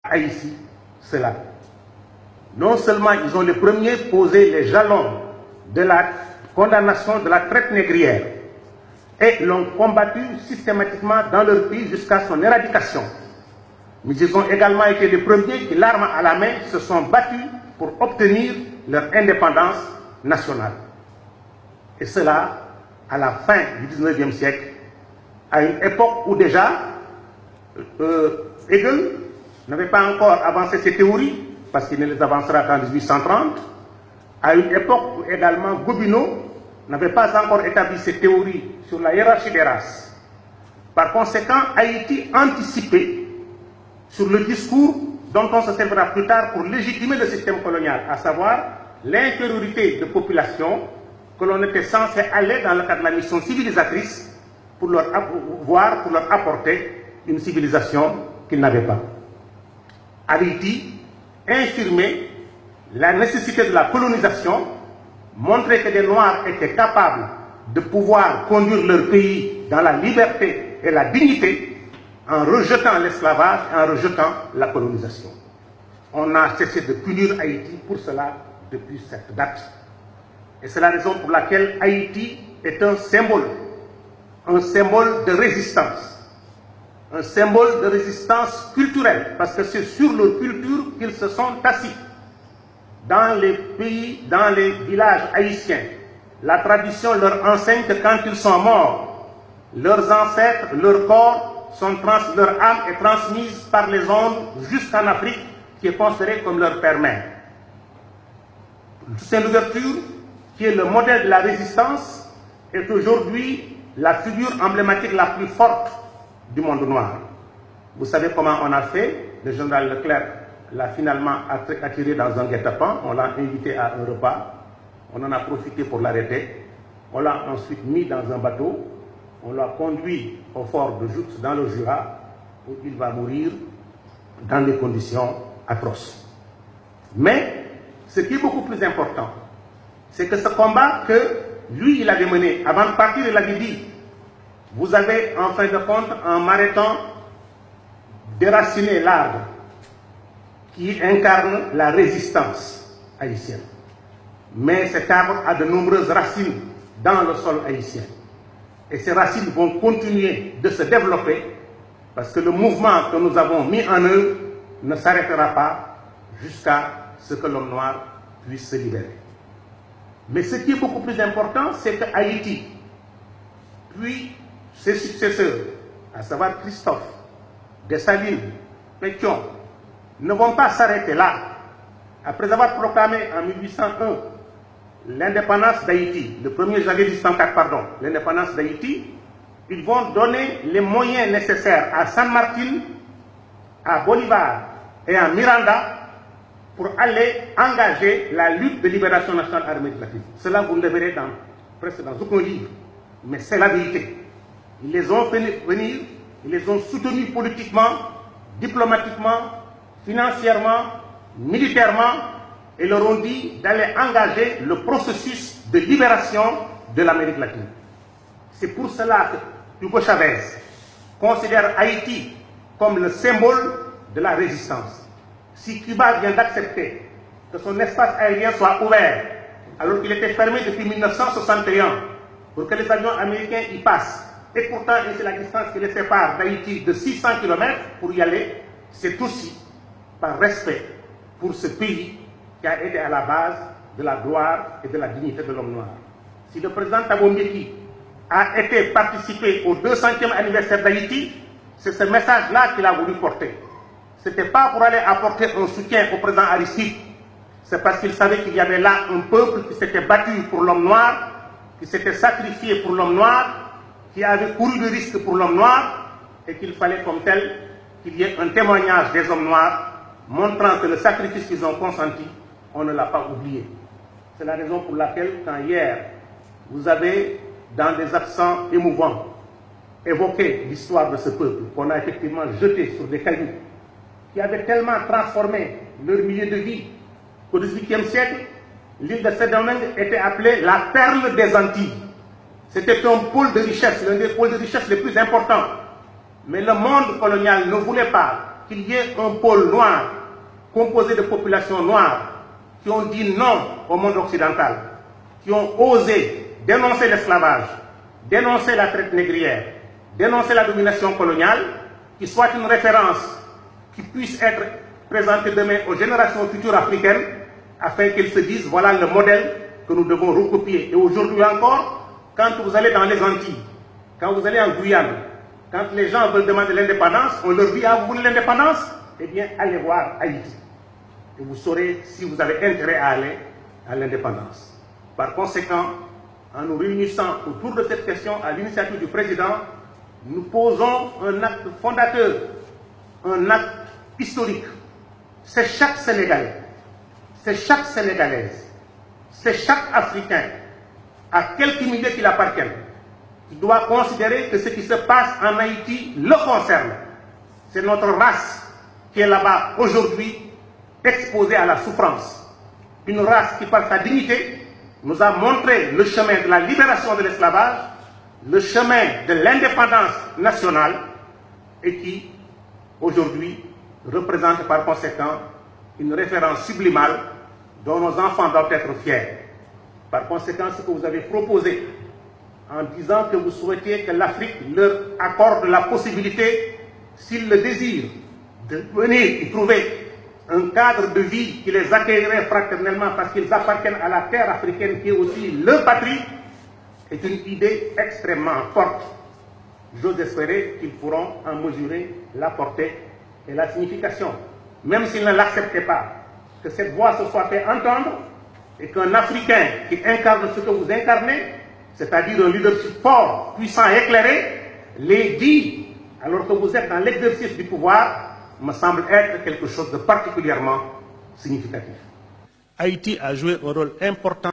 Haïti cela. Non seulement ils ont les premiers posé les jalons de la condamnation de la traite négrière et l'ont combattu systématiquement dans leur pays jusqu'à son éradication, mais ils ont également été les premiers qui, l'arme à la main, se sont battus pour obtenir leur indépendance nationale. Et cela à la fin du 19e siècle, à une époque où déjà Hegel n'avait pas encore avancé ses théories, parce qu'il ne les avancera qu'en 1830, à une époque où également Gobineau n'avait pas encore établi ses théories sur la hiérarchie des races. Par conséquent, Haïti anticipait sur le discours dont on se servira plus tard pour légitimer le système colonial, à savoir l'infériorité de population que l'on était censé aller dans le cadre de la mission civilisatrice pour leur apporter une civilisation qu'ils n'avaient pas. Haïti infirmait la nécessité de la colonisation, montrait que les Noirs étaient capables de pouvoir conduire leur pays dans la liberté et la dignité en rejetant l'esclavage et en rejetant la colonisation. On a cessé de punir Haïti pour cela depuis cette date. Et c'est la raison pour laquelle Haïti est un symbole de résistance. Un symbole de résistance culturelle, parce que c'est sur leur culture qu'ils se sont assis. Dans les pays, dans les villages haïtiens, la tradition leur enseigne que quand ils sont morts, leurs ancêtres, leur corps, leur âme est transmise par les ondes jusqu'en Afrique, qui est considérée comme leur père-mère. C'est l'ouverture qui est le modèle de la résistance, est aujourd'hui la figure emblématique la plus forte du monde noir. Vous savez comment on a fait? Le général Leclerc l'a finalement attiré dans un guet-apens, on l'a invité à un repas, on en a profité pour l'arrêter, on l'a ensuite mis dans un bateau, on l'a conduit au fort de Joux dans le Jura, où il va mourir dans des conditions atroces. Mais ce qui est beaucoup plus important, c'est que ce combat que lui, il avait mené, avant de partir, il avait dit, vous avez en fin de compte, en m'arrêtant, déraciné l'arbre qui incarne la résistance haïtienne. Mais cet arbre a de nombreuses racines dans le sol haïtien. Et ces racines vont continuer de se développer parce que le mouvement que nous avons mis en œuvre ne s'arrêtera pas jusqu'à ce que l'homme noir puisse se libérer. Mais ce qui est beaucoup plus important, c'est que Haïti, puis ses successeurs, à savoir Christophe, Dessalines, Pétion, ne vont pas s'arrêter là. Après avoir proclamé en 1801 l'indépendance d'Haïti, le 1er janvier 1804, pardon, l'indépendance d'Haïti, ils vont donner les moyens nécessaires à San Martin, à Bolivar et à Miranda pour aller engager la lutte de libération nationale en Amérique latine. Cela, vous ne le verrez presque dans aucun livre, mais c'est la vérité. Ils les ont fait venir, ils les ont soutenus politiquement, diplomatiquement, financièrement, militairement, et leur ont dit d'aller engager le processus de libération de l'Amérique latine. C'est pour cela que Hugo Chavez considère Haïti comme le symbole de la résistance. Si Cuba vient d'accepter que son espace aérien soit ouvert, alors qu'il était fermé depuis 1961, pour que les avions américains y passent, et pourtant c'est la distance qui les sépare d'Haïti de 600 km pour y aller, c'est aussi par respect pour ce pays qui a été à la base de la gloire et de la dignité de l'homme noir. Si le président Thabo Mbeki a été participé au 200e anniversaire d'Haïti, c'est ce message-là qu'il a voulu porter. Ce n'était pas pour aller apporter un soutien au président Aristide, c'est parce qu'il savait qu'il y avait là un peuple qui s'était battu pour l'homme noir, qui s'était sacrifié pour l'homme noir, qui avait couru de risques pour l'homme noir, et qu'il fallait comme tel qu'il y ait un témoignage des hommes noirs montrant que le sacrifice qu'ils ont consenti, on ne l'a pas oublié. C'est la raison pour laquelle, quand hier, vous avez, dans des accents émouvants, évoqué l'histoire de ce peuple qu'on a effectivement jeté sur des cailloux, qui avait tellement transformé leur milieu de vie qu'au XVIIIe siècle, l'île de Saint-Domingue était appelée la perle des Antilles. C'était un pôle de richesse, l'un des pôles de richesse les plus importants. Mais le monde colonial ne voulait pas qu'il y ait un pôle noir composé de populations noires qui ont dit non au monde occidental, qui ont osé dénoncer l'esclavage, dénoncer la traite négrière, dénoncer la domination coloniale, qui soit une référence qui puisse être présentée demain aux générations futures africaines, afin qu'elles se disent voilà le modèle que nous devons recopier. Et aujourd'hui encore, quand vous allez dans les Antilles, quand vous allez en Guyane, quand les gens veulent demander l'indépendance, on leur dit ah, vous voulez l'indépendance? Eh bien, allez voir Haïti. Et vous saurez si vous avez intérêt à aller à l'indépendance. Par conséquent, en nous réunissant autour de cette question à l'initiative du président, nous posons un acte fondateur, un acte historique. C'est chaque Sénégalais, c'est chaque Sénégalaise, c'est chaque Africain, à quelque milieu qu'il appartienne, qui doit considérer que ce qui se passe en Haïti le concerne. C'est notre race qui est là-bas aujourd'hui exposée à la souffrance. Une race qui, par sa dignité, nous a montré le chemin de la libération de l'esclavage, le chemin de l'indépendance nationale et qui, aujourd'hui, représente par conséquent une référence sublimale dont nos enfants doivent être fiers. Par conséquent, ce que vous avez proposé en disant que vous souhaitiez que l'Afrique leur accorde la possibilité, s'ils le désirent, de venir y trouver un cadre de vie qui les accueillerait fraternellement parce qu'ils appartiennent à la terre africaine qui est aussi leur patrie, est une idée extrêmement forte. J'ose espérer qu'ils pourront en mesurer la portée et la signification. Même s'ils ne l'acceptaient pas, que cette voix se soit fait entendre et qu'un Africain qui incarne ce que vous incarnez, c'est-à-dire un leadership fort, puissant et éclairé, les dit, alors que vous êtes dans l'exercice du pouvoir, me semble être quelque chose de particulièrement significatif. Haïti a joué un rôle important